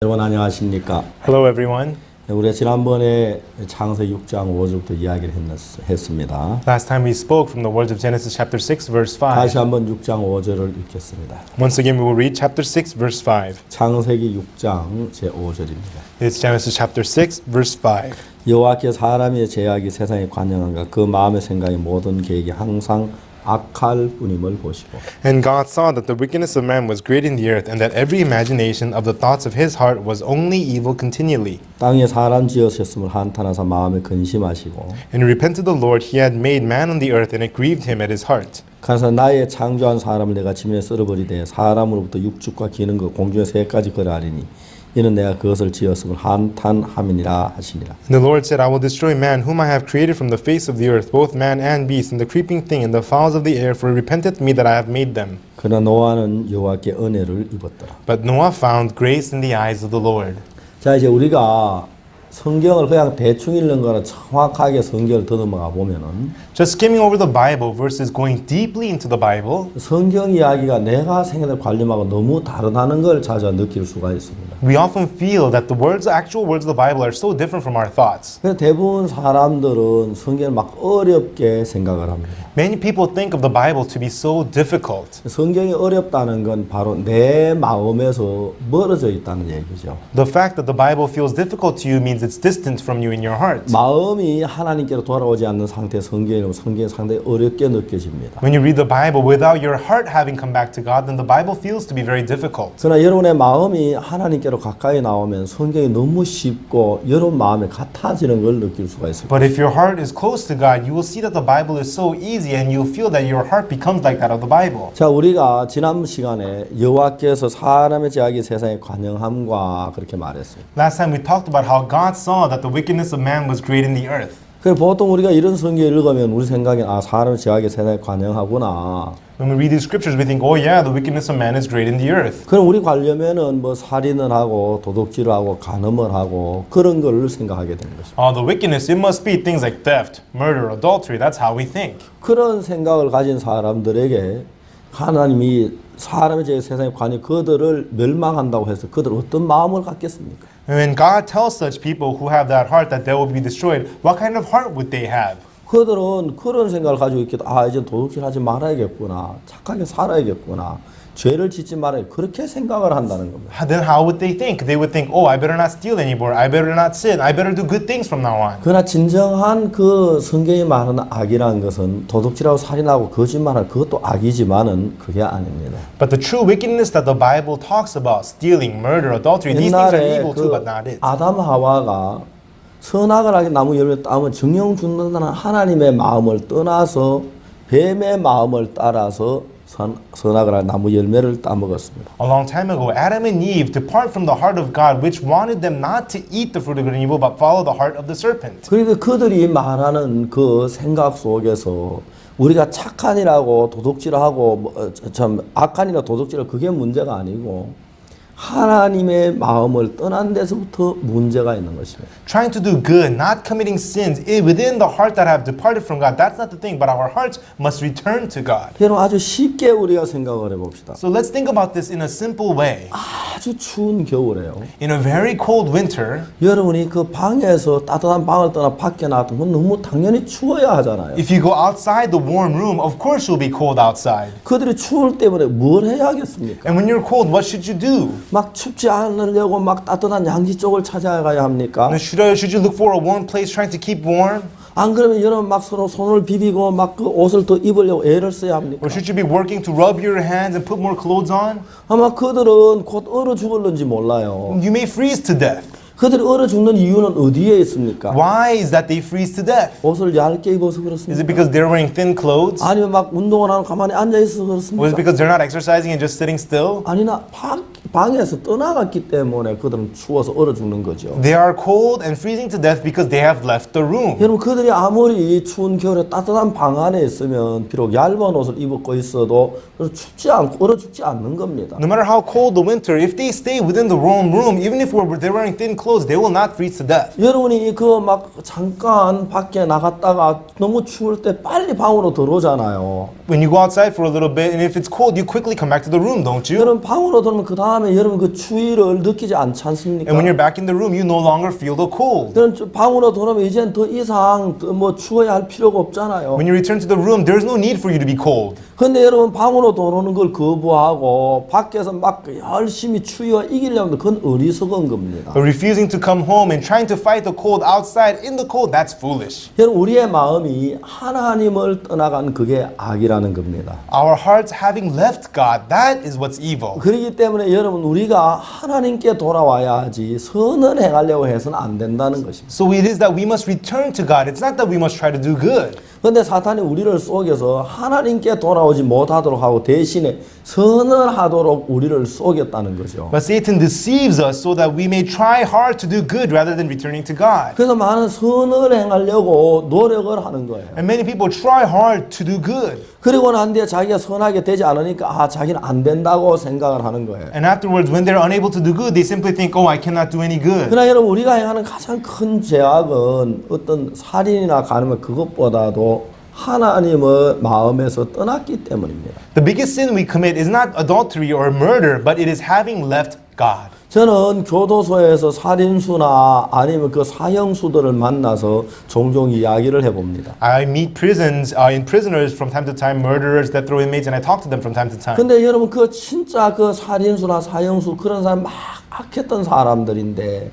여러분 안녕하십니까? Hello everyone. 우리가 지난번에 창세기 6장 5절부터 이야기를 했습니다. Last time we spoke from the words of Genesis chapter 6 verse 5. 다시 한번 6장 5절을 읽겠습니다. Once again we will read chapter 6 verse 5. 창세기 6장 제5절입니다. It's Genesis chapter 6 verse 5. 여호와께 사람의 죄악이 세상에 관영한가 그 마음의 생각이 모든 계획이 항상 악할 뿐임을 보시고 And God saw that the wickedness of man was great in the earth and that every imagination of the thoughts of his heart was only evil continually. 땅에 사람 지으셨음을 한탄하사 마음에 근심하시고 And he repented the Lord he had made man on the earth and it grieved him at his heart. 그래서 나의 창조한 사람을 내가 지면에 썰어버리되 사람으로부터 육축과 기는 것 공중의 새까지 거래하리니 이는 내가 그것을 지었음을 한탄함이니라 하시니라. And the Lord said, I will destroy man whom I have created from the face of the earth, both man and beast, and the creeping thing, and the fowls of the air, for it repenteth me that I have made them. 그러나 노아는 여호와께 은혜를 입었더라. But Noah found grace in the eyes of the Lord. 자 이제 우리가 성경을 그냥 대충 읽는 거라 정확하게 성경을 더듬어가 보면은 Just skimming over the Bible versus going deeply into the Bible, 성경 이야기가 내가 생각에 관련하고 너무 다르다는 걸 자주 느낄 수가 있습니다. we often feel that the words, actual words of the Bible are so different from our thoughts. 그래서 대부분 사람들은 성경을 막 어렵게 생각을 합니다. Many people think of the Bible to be so difficult. 성경이 어렵다는 건 바로 내 마음에서 멀어져 있다는 얘기죠. The fact that the Bible feels difficult to you means it's distant from you in your heart. 마음이 하나님께로 돌아오지 않는 상태 성경이 상당히 어렵게 느껴집니다. When you read the Bible without your heart having come back to God, then the Bible feels to be very difficult. 그러나 여러분의 마음이 하나님께로 가까이 나오면 성경이 너무 쉽고 여러분 마음에 같아지는 걸 느낄 수가 있습니다. But if your heart is close to God, you will see that the Bible is so easy and you'll feel that your heart becomes like that of the Bible. 자, 우리가 지난 시간에 여호와께서 사람의 죄악이 세상에 관영함과 그렇게 말했어요. Last time we talked about how God saw that the wickedness of man was great in the earth. 그래서 보통 우리가 이런 성경을 읽으면 우리 생각에 아 사람의 죄악이 세상에 관영하구나. When we read these scriptures, we think, oh yeah, the wickedness of man is great in the earth. 그럼 우리 관려면은 뭐 살인을 하고 도둑질을 하고 간음을 하고 그런 걸 생각하게 되는 것입니다. The wickedness, it must be things like theft, murder, adultery. That's how we think. 그런 생각을 가진 사람들에게 하나님이 사람의 죄 세상에 관여 그들을 멸망한다고 해서 그들 어떤 마음을 갖겠습니까? When God tells such people who have that heart that they will be destroyed, what kind of heart would they have? 그들은 그런 생각을 가지고 있겠다. 아 이제 도둑질하지 말아야겠구나. 착하게 살아야겠구나. 죄를 짓지 말아야 그렇게 생각을 한다는 겁니다. Then how would they think? They would think, oh, I better not steal anymore. I better not sin. I better do good things from now on. 그러나 진정한 그 성경이 말하는 악이라는 것은 도둑질하고 살인하고 거짓말할 그것도 악이지만은 그게 아닙니다. But the true wickedness that the Bible talks about, stealing, murder, adultery, these things are 옛날에 evil too, 그 but not it. 아담 하와가 선악을 하게 나무 열매 따면 정령 죽는다는 하나님의 마음을 떠나서 뱀의 마음을 따라서 선악을 할 나무 열매를 따먹었습니다. A long time ago, Adam and Eve depart from the heart of God, which wanted them not to eat the fruit of good and evil, but follow the heart of the serpent. 그런데 그들이 말하는 그 생각 속에서 우리가 착한이라고 도둑질하고 참 악한이라 도둑질을 그게 문제가 아니고 하나님의 마음을 떠난 데서부터 문제가 있는 것입니다. Trying to do good, not committing sins within the heart that have departed from God, that's not the thing, but our hearts must return to God. 여러분 아주 쉽게 우리가 생각을 해봅시다. So let's think about this in a simple way. 아주 추운 겨울에요. In a very cold winter, 여러분이 그 방에서 따뜻한 방을 떠나 밖에 나왔던 건 너무 당연히 추워야 하잖아요. if you go outside the warm room, of course you'll be cold outside. 그들이 추울 때문에 뭘 해야 하겠습니까? And when you're cold, what should you do? 막 춥지 않으려고 막 따뜻한 양지 쪽을 찾아가야 합니까? Should you look for a warm place trying to keep warm? 안 그러면 여러분 막 서로 손을 비비고 막 그 옷을 더 입으려고 애를 써야 합니까? Or should you be working to rub your hands and put more clothes on? 아마 그들은 곧 얼어 죽을는지 몰라요. You may freeze to death. 그들이 얼어 죽는 이유는 어디에 있습니까? Why is that they freeze to death? 옷을 얇게 입어서 Is it 그렇습니까? because they're wearing thin clothes? 아니면 막 운동을 하고 가만히 앉아 있어서 Or is it 그렇습니까? because they're not exercising and just sitting still? 아니나 방에서 떠나갔기 때문에 그들은 추워서 얼어 죽는 거죠. They are cold and freezing to death because they have left the room. 여러분 그들이 아무리 추운 겨울에 따뜻한 방 안에 있으면 비록 얇은 옷을 입고 있어도 춥지 않고 얼어 죽지 않는 겁니다. No matter how cold the winter, if they stay within the warm room, even if they're wearing thin clothes, they will not freeze to death. 여러분이 그 막 잠깐 밖에 나갔다가 너무 추울 때 빨리 방으로 들어오잖아요. When you go outside for a little bit and if it's cold, you quickly come back to the room, don't you? 여러분 방으로 들어오면 그 다음에 들어가면 여러분 그 추위를 느끼지 않지 않습니까? And when you're back in the room, you no longer feel the cold. 그런 방으로 돌아오면 이제는 더 이상 뭐 추워야 할 필요가 없잖아요. When you return to the room, there's no need for you to be cold. 근데 여러분 방으로 들어오는 걸 거부하고 밖에서 막 열심히 추위와 이기려면 그건 어리석은 겁니다. But refusing to come home and trying to fight the cold outside in the cold, that's foolish. 여러분 우리의 마음이 하나님을 떠나간 그게 악이라는 겁니다. Our hearts having left God, that is what's evil. 그렇기 때문에 여러분 우리가 하나님께 돌아와야지 선을 행하려고 해서는 안 된다는 것입니다. So it is that we must return to God. It's not that we must try to do good. 그런데 사탄이 우리를 속여서 하나님께 돌아오지 못하도록 하고 대신에 선을 하도록 우리를 속였다는 거죠. But Satan deceives us so that we may try hard to do good rather than returning to God. 그래서 많은 선을 행하려고 노력을 하는 거예요. And many people try hard to do good. 그리고 난 뒤에 자기가 선하게 되지 않으니까 자기는 안 된다고 생각을 하는 거예요. And afterwards, when they're unable to do good, they simply think, oh, I cannot do any good. 그러나 여러분 우리가 행하는 가장 큰 죄악은 어떤 살인이나 간음의 그것보다도 하나님의 마음에서 떠났기 때문입니다. The biggest sin we commit is not adultery or murder, but it is having left God. 저는 교도소에서 살인수나 아니면 그 사형수들을 만나서 종종 이야기를 해봅니다. I meet in prisoners from time to time, murderers, death row inmates, and I talk to them from time to time. 근데 여러분 그 진짜 그 살인수나 사형수 그런 사람 막 악했던 사람들인데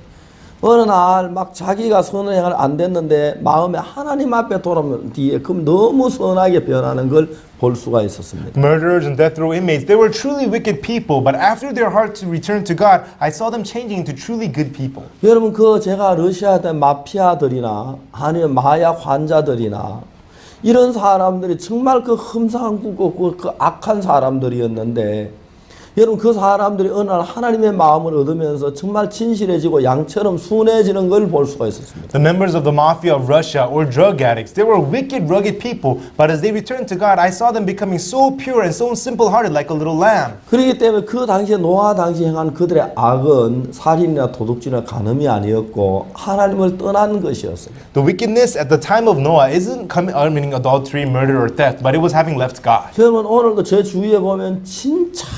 어느 날 막 자기가 선을 행을 안 됐는데 마음에 하나님 앞에 돌아오면 뒤에 그럼 너무 선하게 변하는 걸 볼 수가 있었습니다. Murderers and death row inmates, they were truly wicked people, but after their heart to return to God, I saw them changing into truly good people. 여러분 그 제가 러시아에 있던 마피아들이나 아니면 마약 환자들이나 이런 사람들이 정말 그 흠상궂고 그 악한 사람들이었는데 여러분 그 사람들이 어느 날 하나님의 마음을 얻으면서 정말 진실해지고 양처럼 순해지는 걸 볼 수가 있었습니다. The members of the mafia of Russia or drug addicts, they were wicked, rugged people, but as they returned to God, I saw them becoming so pure and so simple-hearted like a little lamb. 그렇기 때문에 그 당시에 노아 당시 행한 그들의 악은 살인이나 도둑질이나 간음이 아니었고 하나님을 떠난 것이었습니다. The wickedness at the time of Noah isn't meaning adultery, murder, or theft, but it was having left God. 여러분 오늘도 제 주위에 보면 진짜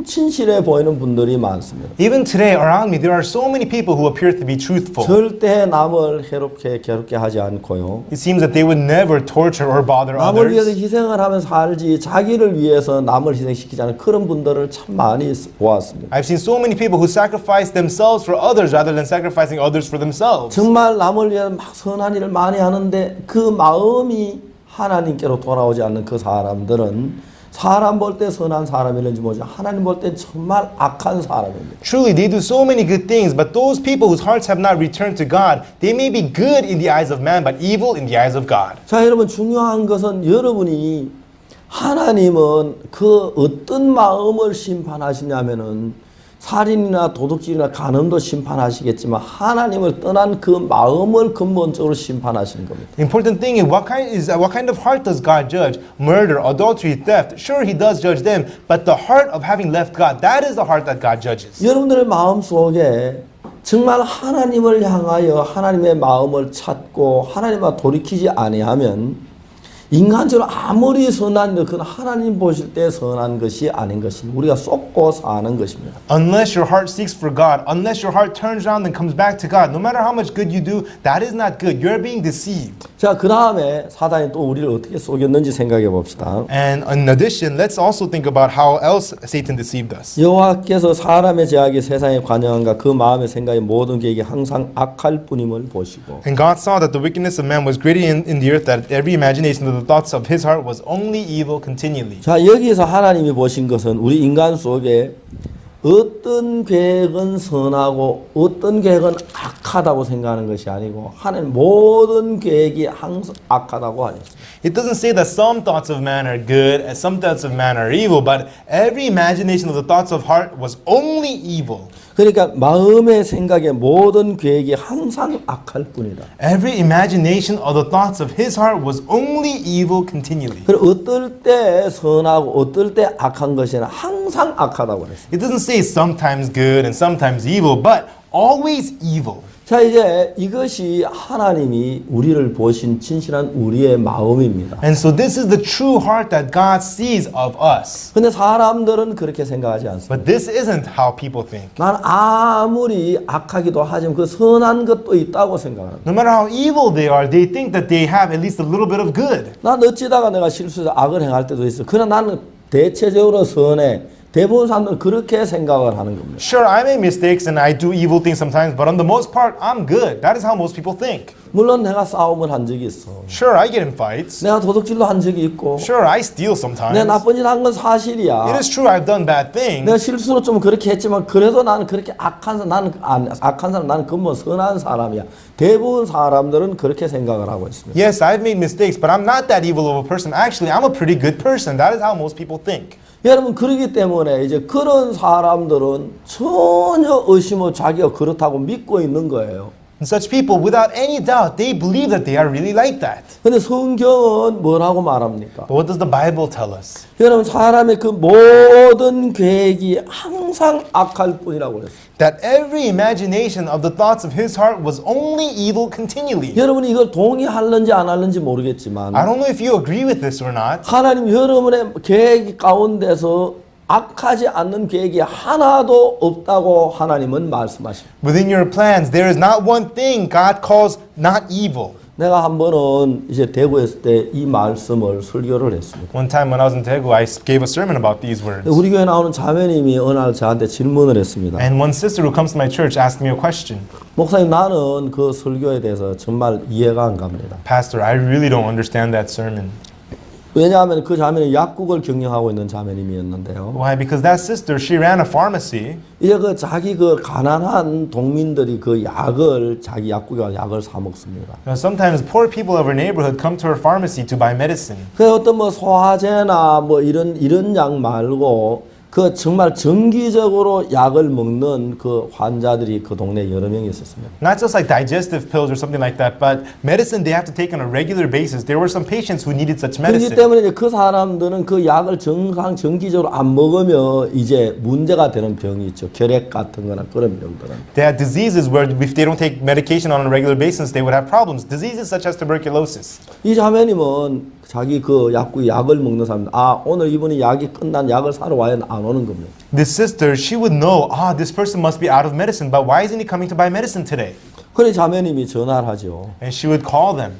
친실해 보이는 분들이 많습니다. Even today around me, there are so many people who appear to be truthful. 절대 남을 괴롭게 하지 않고요. It seems that they would never torture or bother 남을 위해서 others. 희생을 하면 살지 자기를 위해서 남을 희생시키지 않은 그런 분들을 참 많이 보았습니다. I've seen so many people who sacrifice themselves for others rather than sacrificing others for themselves. 정말 남을 위해서 막 선한 일을 많이 하는데 그 마음이 하나님께로 돌아오지 않는 그 사람들은 사람 볼 때 선한 사람이는지 모르지 하나님 볼 때 정말 악한 사람입니다. Truly, they do so many good things, but those people whose hearts have not returned to God, they may be good in the eyes of man, but evil in the eyes of God. 자, 여러분 중요한 것은 여러분이 하나님은 그 어떤 마음을 심판하시냐면은 살인이나 도둑질이나 간음도 심판하시겠지만 하나님을 떠난 그 마음을 근본적으로 심판하시는 겁니다. The important thing is what kind of heart does God judge? Murder, adultery, theft. Sure, He does judge them, but the heart of having left God, that is the heart that God judges. 여러분들의 마음 속에 정말 하나님을 향하여 하나님의 마음을 찾고 하나님과 돌이키지 아니하면 인간적으로 아무리 선한 그건 하나님 보실 때 선한 것이 아닌 것입니다. 우리가 쏟고 사는 것입니다. Unless your heart seeks for God, unless your heart turns around and comes back to God, no matter how much good you do, that is not good. You're being deceived. 자, 그 다음에 사단이 또 우리를 어떻게 속였는지 생각해 봅시다. And in addition, let's also think about how else Satan deceived us. 여호와께서 사람의 죄악이 세상에 관영한가 그 마음의 생각이 모든 계획이 항상 악할 뿐임을 보시고 And God saw that the wickedness of man was greater in the earth, that every imagination of the thoughts of his heart was only evil continually. 자, 여기서 하나님이 보신 것은 우리 인간 속에 어떤 계획은 선하고 어떤 계획은 악하다고 생각하는 것이 아니고 하나님 모든 계획이 항상 악하다고 하셨습니다. It doesn't say that some thoughts of man are good and some thoughts of man are evil, but every imagination of the thoughts of heart was only evil. 그러니까 마음의 생각의 모든 계획이 항상 악할 뿐이다. Every imagination of the thoughts of his heart was only evil continually. 그리고 어떨 때 선하고 어떨 때 악한 것이나 항상 악하다고 그랬어요. It doesn't say sometimes good and sometimes evil, but always evil. 자, 이제 이것이 하나님이 우리를 보신 진실한 우리의 마음입니다. And so this is the true heart that God sees of us. 근데 사람들은 그렇게 생각하지 않습니다. But this isn't how people think. 난 아무리 악하기도 하지만 그 선한 것도 있다고 생각합니다. No matter how evil they think that they have at least a little bit of good. 난 어찌다가 내가 실수해서 악을 행할 때도 있어. 그러나 나는 대체적으로 선해. 대부분 사람들은 그렇게 생각을 하는 겁니다. Sure, I make mistakes and I do evil things sometimes, but on the most part, I'm good. That is how most people think. 물론 내가 싸움을 한 적이 있어. Sure, I get in fights. 내가 도둑질도 한 적이 있고. Sure, I steal 내가 sometimes. 나쁜 일 한 건 It 사실이야. is true I've done bad things. 내가 실수로 좀 그렇게 했지만 그래도 나는 그렇게 악한 사람 나는 근본 선한 사람이야. 대부분 사람들은 그렇게 생각을 하고 있습니다. Yes, I've made mistakes, but I'm not that evil of a person. Actually, I'm a pretty good person. That is how most people think. 여러분 그러기 때문에 이제 그런 사람들은 전혀 의심 없이 자기가 그렇다고 믿고 있는 거예요. And such people, without any doubt, they believe that they are really like that. 근데 성경은 뭐라고 말합니까? But what does the Bible tell us? 여러분 사람의 그 모든 계획이 항상 악할 뿐이라고 그랬어요. That every imagination of the thoughts of his heart was only evil continually. 여러분이 이걸 동의할는지 안 할는지 모르겠지만 I don't know if you agree with this or not. 하나님 여러분의 계획 가운데서 악하지 않는 계획이 하나도 없다고 하나님은 말씀하십니다. Within your plans, there is not one thing God calls not evil. 내가 한 번은 이제 대구에 있을 때 이 말씀을 설교를 했습니다. One time when I was in Daegu, I gave a sermon about these words. 우리 교회 나오는 자매님이 어느 날 저한테 질문을 했습니다. And one sister who comes to my church asked me a question. 목사님 나는 그 설교에 대해서 정말 이해가 안 갑니다. Pastor, I really don't understand that sermon. 왜냐하면 그 자매는 약국을 경영하고 있는 자매님이었는데요. Why? Because that sister, she ran a pharmacy. 이제 그 자기 그 가난한 동민들이 그 약을 자기 약국에 와서 약을 사 먹습니다. Sometimes poor people of her neighborhood come to her pharmacy to buy medicine. 그 어떤 뭐 소화제나 뭐 이런 약 말고 그 정말 정기적으로 약을 먹는 그 환자들이 그 동네에 여러 명이 있었습니다. Not just like digestive pills or something like that, but medicine they have to take on a regular basis. There were some patients who needed such 그렇기 medicine. 때문에 이제 그 사람들은 그 약을 정기적으로 안 먹으면 이제 문제가 되는 병이 있죠. 결핵 같은 거나 그런 병들은. They had diseases where if they don't take medication on a regular basis, they would have problems. Diseases such as tuberculosis. 이 자매님은 자기 그 약국에 약을 먹는 사람들, 아 오늘 이분이 약이 끝난 약을 사러 와야 안 오는 겁니다. This sister, she would know, this person must be out of medicine, but why isn't he coming to buy medicine today? 그래 자매님이 전화를 하죠. And she would call them.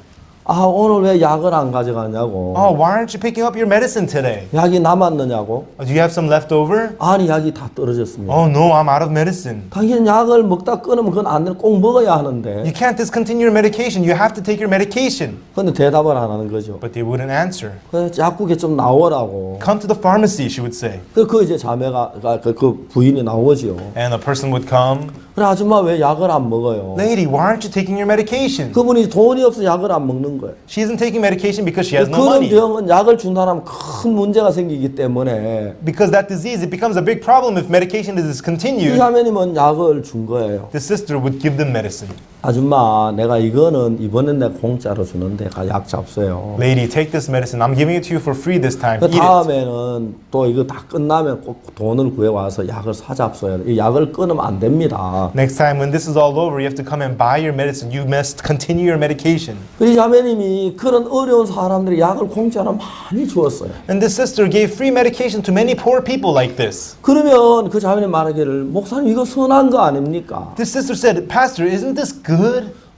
아 오늘 왜 약을 안 가져가냐고. Why aren't you picking up your medicine today? 약이 남았느냐고. Do you have some left over? 아니 약이 다 떨어졌습니다. Oh no, I'm out of medicine. 당신 약을 먹다 끊으면 그건 안 돼. 꼭 먹어야 하는데. You can't discontinue your medication. You have to take your medication. 근데 대답을 안 하는 거죠. But they wouldn't answer. 그래서 약국에 좀 나오라고. Come to the pharmacy, she would say. 그 이제 자매가 그 부인이 나오죠. And a person would come. 그래 아줌마 왜 약을 안 먹어요? Lady, why aren't you taking your medication? 그분이 돈이 없어 약을 안 먹는 거예요. She isn't taking medication because she has no 그런 money. 병은 약을 준다면 큰 문제가 생기기 때문에 Because that disease, it becomes a big problem if medication is 이 discontinued. 자매님은 약을 준 거예요. The sister would give them medicine. 아줌마 내가 이거는 이번엔 내가 공짜로 주는데 약 잡수요. Lady, take this medicine. I'm giving it to you for free this time. 그 Eat it. 다음에는 또 이거 다 끝나면 꼭 돈을 구해 와서 약을 사 잡숴야 돼. 이 약을 끊으면 안 됩니다. Next time when this is all over, you have to come and buy your medicine. You must continue your medication. 이 자매님이 그런 어려운 사람들이 약을 공짜로 많이 주었어요. And this sister gave free medication to many poor people like this. 그러면 그 자매님 말하기를 목사님 이거 선한 거 아닙니까? This sister said, Pastor, isn't this good?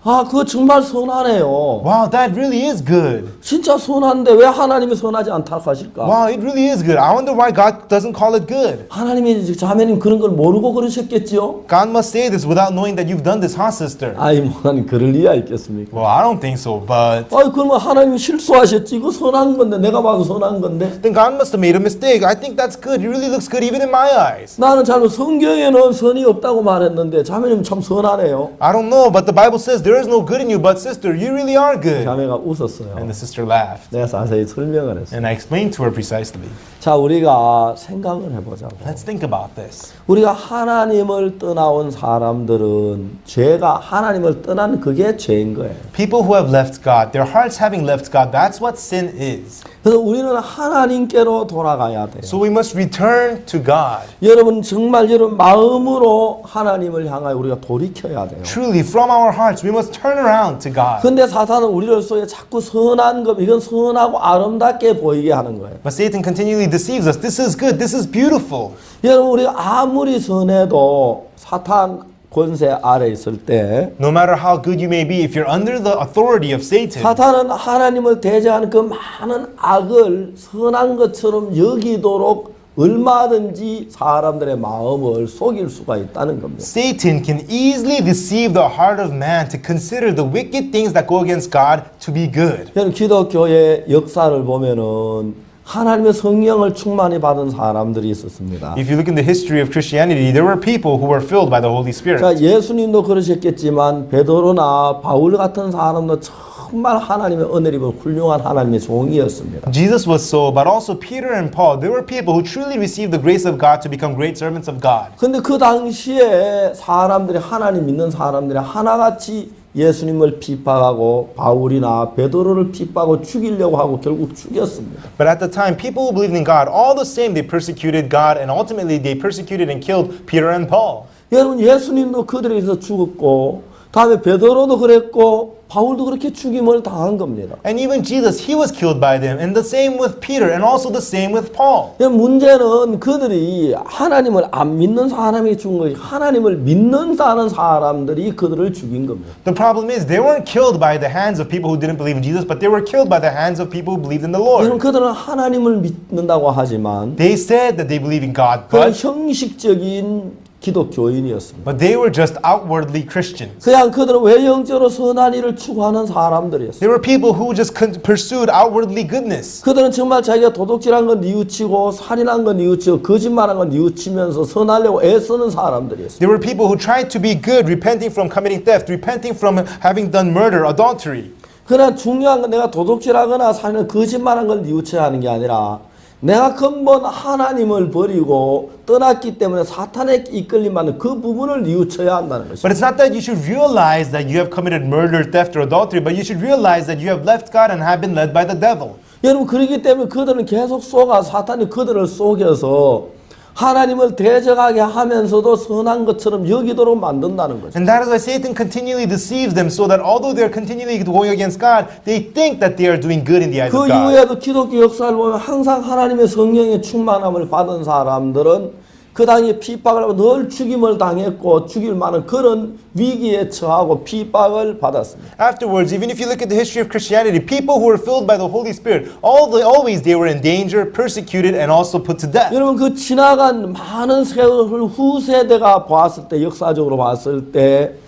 아 그거 정말 선하네요. Wow, that really is good. 진짜 선한데 왜 하나님이 선하지 않다고 하실까? Wow, it really is good. I wonder why God doesn't call it good. 하나님이 자매님 그런 걸 모르고 그러셨겠지요? God must say this without knowing that you've done this, huh, sister? 아이 목사님 그럴 리가 있겠습니까? Well, I don't think so, but 아이 그러면 하나님이 실수하셨지. 이거 선한 건데 내가 봐도 선한 건데. then God must have made a mistake. I think that's good. It really looks good even in my eyes. 나는 잘못 성경에는 선이 없다고 말했는데 자매님 참 선하네요. I don't know, but the Bible says there there is no good in you, but sister, you really are good. 자매가 웃었어요. And the sister laughed. 내가 자세히 설명을 했어요. And I explained to her precisely. 자, 우리가 생각을 해보자고. Let's think about this. 우리가 하나님을 떠나온 사람들은 죄가 하나님을 떠난 그게 죄인 거예요. People who have left God, their hearts having left God, that's what sin is. 그래서 우리는 하나님께로 돌아가야 돼요. So we must return to God. 여러분 정말 여러분 마음으로 하나님을 향하여 우리가 돌이켜야 돼요. Truly, from our hearts, we must turn around to God. 근데 사탄은 우리를 속에 자꾸 선한 것, 이건 선하고 아름답게 보이게 하는 거예요. But Satan continually deceives us. This is good. This is beautiful. 여러분 우리가 아무리 선해도 사탄 권세 아래 있을 때 No matter how good you may be, if you're under the authority of Satan, 사탄은 하나님을 대적하는 그 많은 악을 선한 것처럼 여기도록 얼마든지 사람들의 마음을 속일 수가 있다는 겁니다. Satan can easily deceive the heart of man to consider the wicked things that go against God to be good. 여러분 기독교의 역사를 보면은 하나님의 성령을 충만히 받은 사람들이 있었습니다. If you look in the history of Christianity, there were people who were filled by the Holy Spirit. 자, 예수님도 그러셨겠지만 베드로나 바울 같은 사람도 정말 하나님의 은혜를 입은 훌륭한 하나님의 종이었습니다. Jesus was so, but also Peter and Paul, they were people who truly received the grace of God to become great servants of God. 근데 그 당시에 사람들이 하나님 믿는 사람들이 하나같이 예수님을 핍박하고 바울이나 베드로를 핍박하고 죽이려고 하고 결국 죽였습니다. But at the time, people who believed in God, all the same, they persecuted God, and ultimately they persecuted and killed Peter and Paul. 여러분 예수님도 그들에 의해서 죽었고 다음에 베드로도 그랬고 바울도 그렇게 죽임을 당한 겁니다. And even Jesus, he was killed by them, and the same with Peter, and also the same with Paul. 문제는 그들이 하나님을 안 믿는 사람이 죽은 것이 하나님을 믿는 사람들이 그들을 죽인 겁니다. The problem is they weren't killed by the hands of people who didn't believe in Jesus, but they were killed by the hands of people who believed in the 여러분 Lord. 그들은 하나님을 믿는다고 하지만 They said that they believe in God, 그런 but 형식적인 기독교인이었습니다. they were just outwardly Christians. 그냥 그들은 외형적으로 선한 일을 추구하는 사람들이었어요. They were people who just pursued outwardly goodness. 그들은 정말 자기가 도둑질한 건 뉘우치고 살인한 건 뉘우치고 거짓말한 건 뉘우치면서 선하려고 애쓰는 사람들이었어요. There were people who tried to be good, repenting from committing theft, repenting from having done murder, adultery. 그러나 중요한 건 내가 도둑질하거나 살인한 거짓말한 걸 뉘우쳐야 하는 게 아니라 내가 근본 하나님을 버리고 떠났기 때문에 사탄의 이끌림받는 그 부분을 뉘우쳐야 한다는 것입니다. But it's not that you should realize that you have committed murder, theft, or adultery, but you should realize that you have left God and have been led by the devil. 여러분 그렇기 때문에 그들은 계속 속아 사탄이 그들을 속여서 하나님을 대적하게 하면서도 선한 것처럼 여기도록 만든다는 거죠. And that is why Satan continually deceives them so that although they're continually going against God, they think that they are doing good in the eyes 그 of God. 이후에도 기독교 역사를 보면 항상 하나님의 성령의 충만함을 받은 사람들은 그 당시에 핍박을 하고 늘 죽임을 당했고 죽일 만한 그런 위기에 처하고 핍박을 받았습니다. Afterwards, even if you look at the history of Christianity, people who were filled by the Holy Spirit, always they were in danger, persecuted, and also put to death. 여러분 그 지나간 많은 세월 후세대가 봤을 때 역사적으로 봤을 때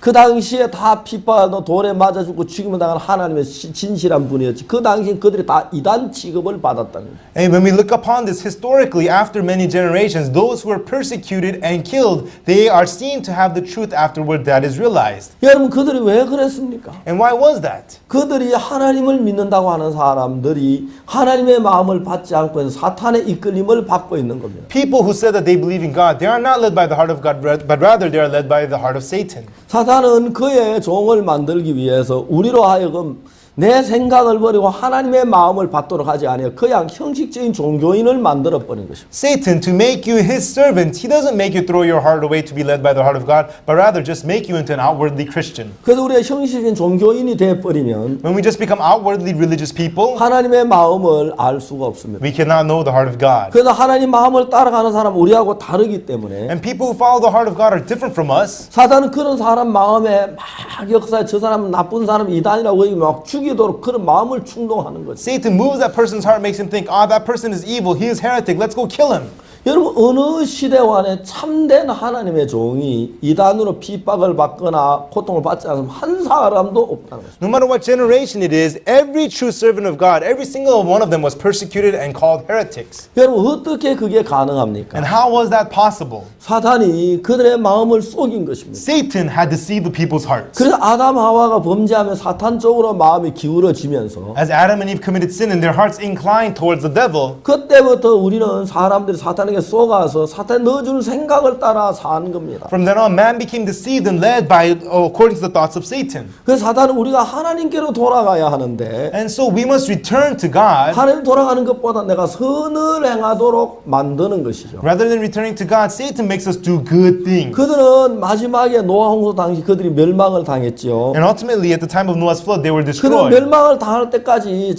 그 당시에 다 핍박하고 돌에 맞아 죽고 죽임을 당한 하나님의 진실한 분이었지. 그 당시에 그들이 다 이단 취급을 받았다는 거예요. And when we look upon this historically, after many generations, those who were persecuted and killed, they are seen to have the truth afterward that is realized. 여러분 그들이 왜 그랬습니까? And why was that? 그들이 하나님을 믿는다고 하는 사람들이 하나님의 마음을 받지 않고 사탄의 이끌림을 받고 있는 겁니다. People who said that they believe in God, they are not led by the heart of God, but rather they are led by the heart of Satan. 사탄은 그의 종을 만들기 위해서 우리로 하여금 내 생각을 버리고 하나님의 마음을 받도록 하지 아니하여 그냥 형식적인 종교인을 만들어 버린 것입니다. Satan, to make you his servant, he doesn't make you throw your heart away to be led by the heart of God, but rather just make you into an outwardly Christian. 그래서 우리가 형식적인 종교인이 돼 버리면 When we just become outwardly religious people, 하나님의 마음을 알 수가 없습니다. we cannot know the heart of God. 그래서 하나님 마음을 따라가는 사람 우리하고 다르기 때문에 And people who follow the heart of God are different from us. 사단은 그런 사람 마음에 막 역사에 저 사람은 나쁜 사람 이단이라고 얘기 막 죽이도록 그런 마음을 충동하는 거죠. Satan moves that person's heart, makes him think, that person is evil, he is heretic, let's go kill him. 여러분 어느 시대와는 참된 하나님의 종이 이단으로 핍박을 받거나 고통을 받지 않으면 한 사람도 없다는 것입니다. No matter what generation it is, every true servant of God, every single one of them was persecuted and called heretics. 여러분 어떻게 그게 가능합니까? And how was that possible? 사탄이 그들의 마음을 속인 것입니다. Satan had deceived the people's hearts. 그래서 아담 하와가 범죄하면 사탄 쪽으로 마음이 기울어지면서 As Adam and Eve committed sin and their hearts inclined towards the devil, 그때부터 우리는 사람들이 사탄에게 속아서 사탄 넣어주는 생각을 따라 사는 겁니다. from then on, man became deceived and led by according to the thoughts of Satan. 그래서 사탄은 우리가 하나님께로 돌아가야 하는데 And so we must return to God 하나님 돌아가는 것보다 내가 선을 행하도록 만드는 것이죠. rather than returning to God. Satan makes us do good things. 그들은 마지막에 노아 홍수 당시 그들이 멸망을 당했죠. And ultimately, at the time of Noah's flood, they were 그들은 destroyed. 멸망을 당할 때까지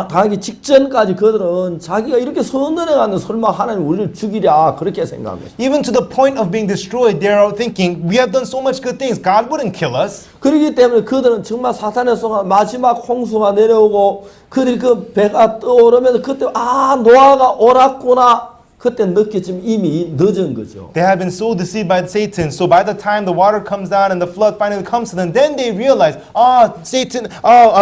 당하기 직전까지 그들은 자기가 이렇게 선을 행하는 설마 하나님 우리를 죽이랴 그렇게 생각해요. Even to the point of being destroyed, they are thinking, we have done so much good things. God wouldn't kill us. 그렇기 때문에 그들은 정말 사탄의 속아 마지막 홍수가 내려오고 그들이 그 배가 떠오르면서 그때 노아가 옳았구나 그때 느꼈지만 이미 늦은 거죠. They have been so deceived by Satan. So by the time the water comes down and the flood finally comes to them, then they realize,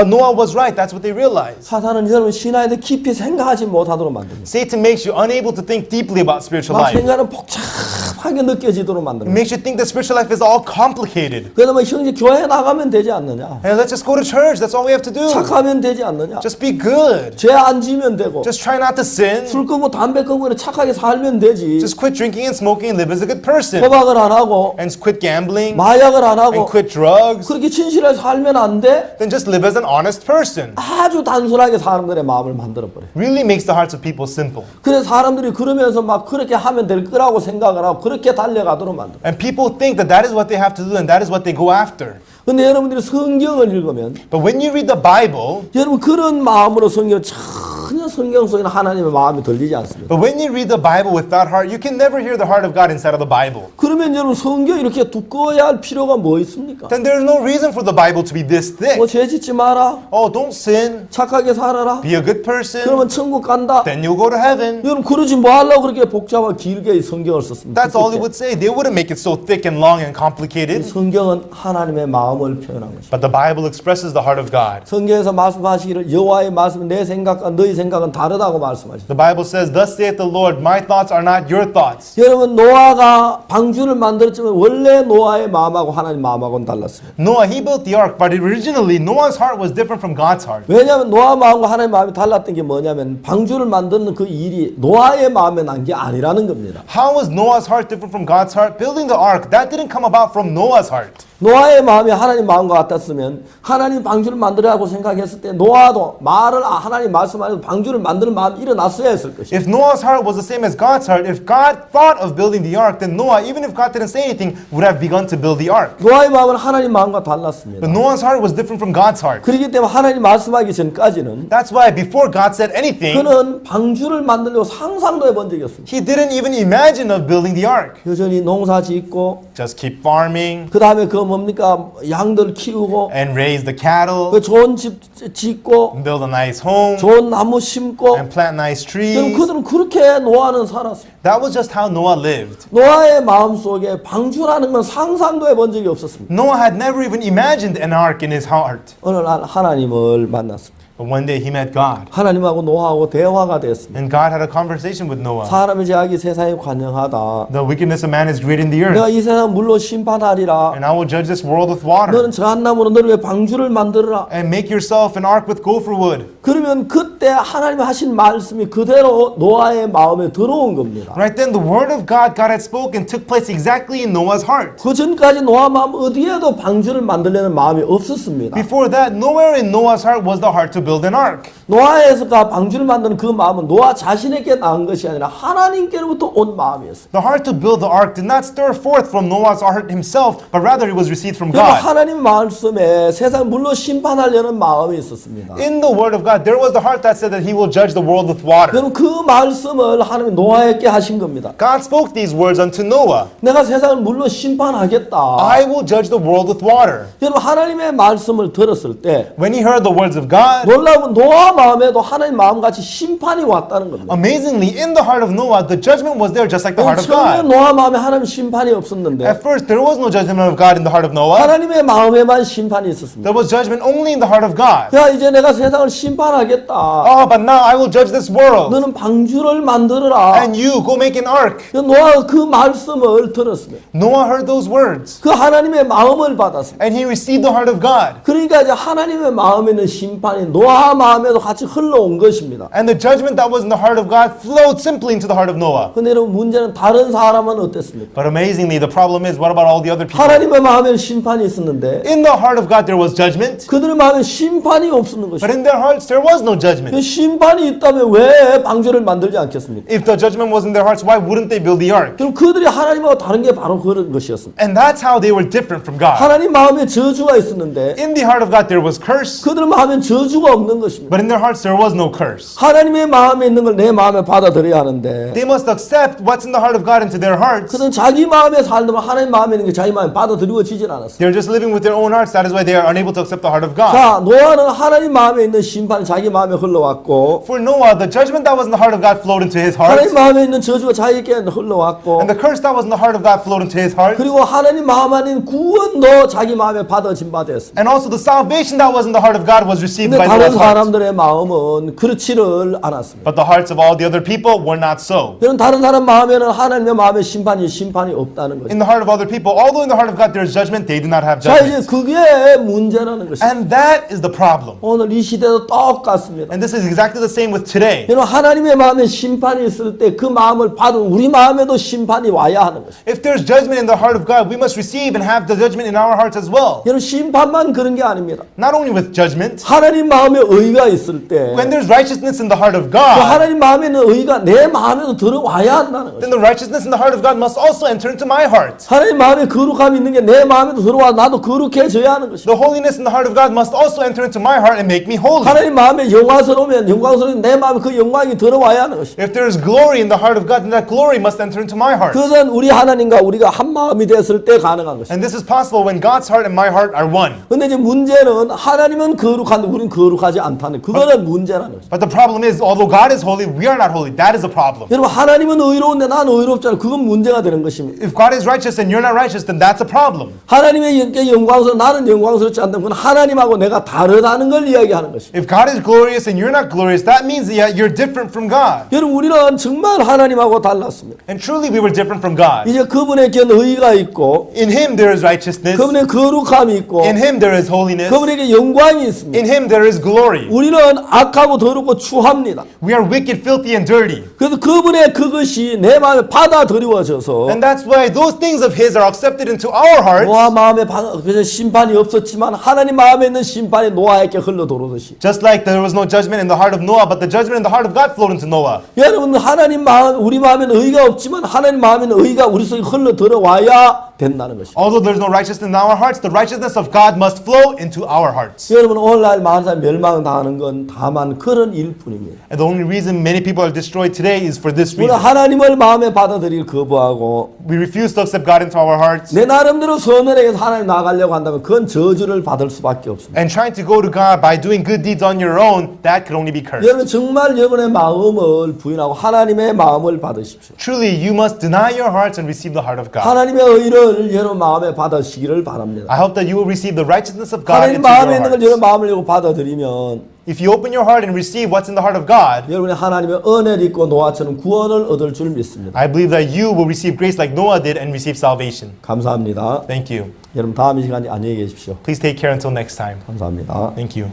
Noah was right. That's what they realize. 사탄은 여러분 신화에 대해 깊이 생각하지 못하도록 만듭니다. Satan makes you unable to think deeply about spiritual 막 life. 생각은 복잡하게 느껴지도록 It 만듭니다. makes you think that spiritual life is all complicated. 그래서 뭐 형제 교회 나가면 되지 않느냐? And let's just go to church. That's all we have to do. 착하면 되지 않느냐? Just be good. 죄 안 지면 되고 Just try not to sin. 술 끊고 담배 끊고 착하게 살면 되지. Just quit drinking and smoking and live as a good person. 도박을 안 하고 And quit gambling 마약을 안 하고 and quit drugs. 그렇게 진실하게 살면 안 돼? Then just live as an honest person. 아주 단순하게 사람들의 마음을 만들어버려. Really makes the hearts of people simple. 그래서 사람들이 그러면서 막 그렇게 하면 될 거라고 생각을 하고 그렇게 달려가도록 만들어. And people think that that is what they have to do and that is what they go after. 근데 여러분들이 성경을 읽으면 But when you read the Bible, 여러분 그런 마음으로 성경을 전혀 성경 속에는 하나님의 마음이 들리지 않습니다. but when you read the Bible with that heart, you can never hear the heart of God inside of the Bible. 그러면 여러분 성경이 이렇게 두꺼워야 할 필요가 뭐 있습니까? Then there's no reason for the Bible to be this thick. 뭐 죄 짓지 마라. Oh, don't sin. 착하게 살아라. Be a good person. 그러면 천국 간다. Then you'll go to heaven. 여러분 그러지 뭐 하려고 그렇게 복잡하고 길게 이 성경을 썼습니까? That's all it would say. They wouldn't make it so thick and long and complicated. 성경은 하나님의 마음을 표현한 것입니다. But the Bible expresses the heart of God. 성경에서 말씀하시기를 여호와의 말씀은 내 생각과 너희 생각은 다르다고 말씀하시죠. The Bible says, "Thus saith the Lord, my thoughts are not your thoughts." 여러분 노아가 방주를 만들었지만 원래 노아의 마음하고 하나님 마음하고는 달랐습니다. Noah, he built the ark, but originally Noah's heart was different from God's heart. 왜냐하면 노아 마음과 하나님 마음이 달랐던 게 뭐냐면 방주를 만드는 그 일이 노아의 마음에 난 게 아니라는 겁니다. How was Noah's heart different from God's heart? Building the ark, that didn't come about from Noah's heart. 노아의 마음이 하나님 마음과 같았으면 하나님 방주를 만들라고 생각했을 때 노아도 하나님 말씀하셔서 방주를 만드는 마음이 일어났어야 했을 것이에요. If Noah's heart was the same as God's heart, if God thought of building the ark, then Noah, even if God didn't say anything, would have begun to build the ark. 노아의 마음은 하나님 마음과 달랐습니다. But Noah's heart was different from God's heart. 그렇기 때문에 하나님 말씀하기 전까지는 That's why before God said anything, 그는 방주를 만들려고 상상도 해본 적이 없습니다. he didn't even imagine of building the ark. 여전히 농사 짓고 Just keep farming 그 다음에 그 뭡니까 양들 키우고 and raise the cattle, 그 좋은 집 짓고 and build a nice home, 좋은 나무 심고 and plant nice 그럼 trees. 그들은 그렇게 노아는 살았습니다. That was just how Noah lived. 노아의 마음속에 방주라는 건 상상도 해본 적이 없었습니다. Noah had never even imagined an ark in his heart. 어느 날 하나님을 만났습니다. But one day he met God. 하나님하고 노아하고 대화가 됐습니다. And God had a conversation with Noah. 사람의 죄악이 세상에 관영하다. The wickedness of man is great in the 내가 earth. 이 세상 물로 심판하리라. And I will judge this world with water. 너는 저한 나무로 너를 왜 방주를 만들어라. And make yourself an ark with gopher wood. 그러면 그때 하나님이 하신 말씀이 그대로 노아의 마음에 들어온 겁니다. Right then, the word of God had spoken took place exactly in Noah's heart. 그 전까지 노아 마음 어디에도 방주를 만들려는 마음이 없었습니다. Before that, nowhere in Noah's heart was the heart to build an ark. 노아에서가 방주를 만드는 그 마음은 노아 자신에게 나온 것이 아니라 하나님께로부터 온 마음이었어요. The heart to build the ark did not stir forth from Noah's heart himself, but rather it was received from 여러분 God. 하나님 말씀에 세상 물로 심판하려는 마음이 있었습니다. In the word of God, there was the heart that said that he will judge the world with water. 여러분 그 말씀을 하나님이 노아에게 하신 겁니다. God spoke these words unto Noah. 내가 세상을 물로 심판하겠다. I will judge the world with water. 여러분 하나님의 말씀을 들었을 때 When he heard the words of God, 놀라운 노아 마음에도 하나님 마음같이 심판이 왔다는 겁니다. Amazingly, in the heart of Noah, the judgment was there just like the heart of 처음에 God. 노아 마음에 하나님 심판이 없었는데 At first, there was no judgment of God in the heart of Noah. 하나님의 마음에만 심판이 있었습니다. There was judgment only in the heart of God. 야, 이제 내가 세상을 심판하겠다. Oh, but now I will judge this world. 너는 방주를 만들어라. And you go make an ark. 노아가 그 말씀을 들었습니다. Noah heard those words. 그 하나님의 마음을 받았습니다. And he received the heart of God. 그러니까 이제 하나님의 마음에 있는 심판이 노아 마음에도 같이 흘러온 것입니다. And the judgment that was in the heart of God flowed simply into the heart of Noah. 근데 여러분 문제는 다른 사람은 어땠습니까? But amazingly, the problem is, what about all the other people? 하나님의 마음에 심판이 있었는데 In the heart of God, there was judgment. 그들의 마음에 심판이 없었는 But 것입니다. in their hearts, there was no 그 judgment. 심판이 있다면 왜 방주를 만들지 않겠습니까? If the judgment was in their hearts, why wouldn't they build the ark? 그럼 그들이 하나님하고 다른 게 바로 그런 것이었습니다. And that's how they were different from God. 하나님 마음에 저주가 있었는데 In the heart of God, there was curse. 그들 마음엔 저주가 없는 것입니다. But in their hearts, there was no curse. 하나님의 마음에 있는 걸 내 마음에 받아들여야 하는데 They must accept what's in the heart of God into their hearts. 그들은 자기 마음에 살던 하나님 마음에 있는 게 자기 마음에 받아들여지질 않았어요. They're just living with their own hearts. That is why they are unable to accept the heart of God. 자, 노아는 하나님 마음에 있는 심판이 자기 마음에 흘러왔고 For Noah, the judgment that was in the heart of God flowed into his heart. 하나님 마음에 있는 저주가 자기에게 흘러왔고 And the curse that was in the heart of God flowed into his heart. 그리고 하나님 마음 안에 있는 구원도 자기 마음에 받아진 바 되었습니다. And also the salvation that was in the heart of God was received 근데 by 다른 Noah's heart. 사람들의 마음은 그렇지를 않았습니다. But the hearts of all the other people were not so. 여러분 다른 사람 마음에는 하나님의 마음에 심판이 없다는 거죠. In the heart of other people, although in the heart of God there is judgment, they do not have 자, 이제 judgment. 그게 문제라는 것입니다. And that is the problem. 오늘 이 시대도 똑같습니다. And this is exactly the same with today. 여러분 하나님의 마음에 심판이 있을 때 그 마음을 받은 우리 마음에도 심판이 와야 하는 것입니다. If there's judgment in the heart of God, we must receive and have the judgment in our hearts as well. 여러분 심판만 그런 게 아닙니다. Not only with judgment, 하나님 마음에 의가 있을 때 when there's righteousness in the heart of 그 God, 하나님 마음에 있는 의가 내 마음에도 들어와야 한다는 then 것입니다. the righteousness in the heart of God must also enter into my heart. 하나님 마음에 거룩함이 있는 게 내 마음에도 들어와 나도 거룩해져야 하는 것입니다. The holiness in the heart of God must also enter into my heart and make me holy. 하나님 마음에 영광스러우면 영광스러운 내 마음에 그 영광이 들어와야 하는 것입니다. If there is glory in the heart of God, then that glory must enter into my heart. 그것은 우리 하나님과 우리가 한 마음이 됐을 때 가능한 것입니다. And this is possible when God's heart and my heart are one. 근데 이제 문제는 하나님은 거룩한데 우리는 거룩하지 않다는 그거는 문제라는 것입니다. But the problem is, although God is holy, we are not holy. That is the problem. 여러분 하나님은 의로운데 나는 의롭잖아요. 그건 문제가 되는 것입니다. If God is righteous and you're not righteous, then that's a problem. 하나님의 영광스러워 나는 영광스럽지 않다는 건 하나님하고 내가 다르다는 걸 이야기하는 것입니다. If God is glorious and you're not glorious, that means that you're different from God. 여러분 우리는 정말 하나님하고 달랐습니다. And truly we were different from God. 이제 그분에게 의가 있고 In Him there is righteousness. 그분의 거룩함이 있고 In Him there is holiness. 그분에게 영광이 있습니다. In Him there is glory. 우리는 악하고 더럽고 추합니다. We are wicked, filthy, and dirty. 그래서 그분의 그것이 내 마음에 받아들여져서 And that's why those things of His are accepted into our hearts. 노아 마음에 그래서 심판이 없었지만 하나님 마음에 있는 심판이 노아에게 흘러들어오듯이 Just like there was no judgment in the heart of Noah, but the judgment in the heart of God flowed into Noah. 여러분 하나님 마음 우리 마음에는 의가 없지만 하나님 마음에는 의가 우리 속에 흘러 들어와야 된다는 것입니다. Although there's no righteousness in our hearts, the righteousness of God must flow into our hearts. 여러분 오늘날 많은 사람이 멸망당하는 건 다만 그런 일뿐입니다. And the only reason many people are destroyed today is for this 우리는 reason. 하나님을 마음에 받아들일 거부하고 We refuse to accept God into our hearts. 내 나름대로 선을 행해서 하나님 나가려고 한다면 그건 저주를 받을 수밖에 없습니다. And trying to go to God by doing good deeds on your own, that could only be cursed. 여러분 정말 여러분의 마음을 부인하고 하나님의 마음을 받으십시오. Truly, you must deny your hearts and receive the heart of God. 하나님의 의를 여러분 마음에 받으시기를 바랍니다. I hope that you will receive the righteousness of God 하나님 into 마음에 your 있는 걸 hearts. 여러분 마음을 열고 받아들이면 If you open your heart and receive what's in the heart of God, 여러분의 하나님의 은혜를 입고 노아처럼 구원을 얻을 줄 믿습니다. I believe that you will receive grace like Noah did and receive salvation. 감사합니다. Thank you. 여러분 다음 이 시간에 안녕히 계십시오. Please take care until next time. 감사합니다. Thank you.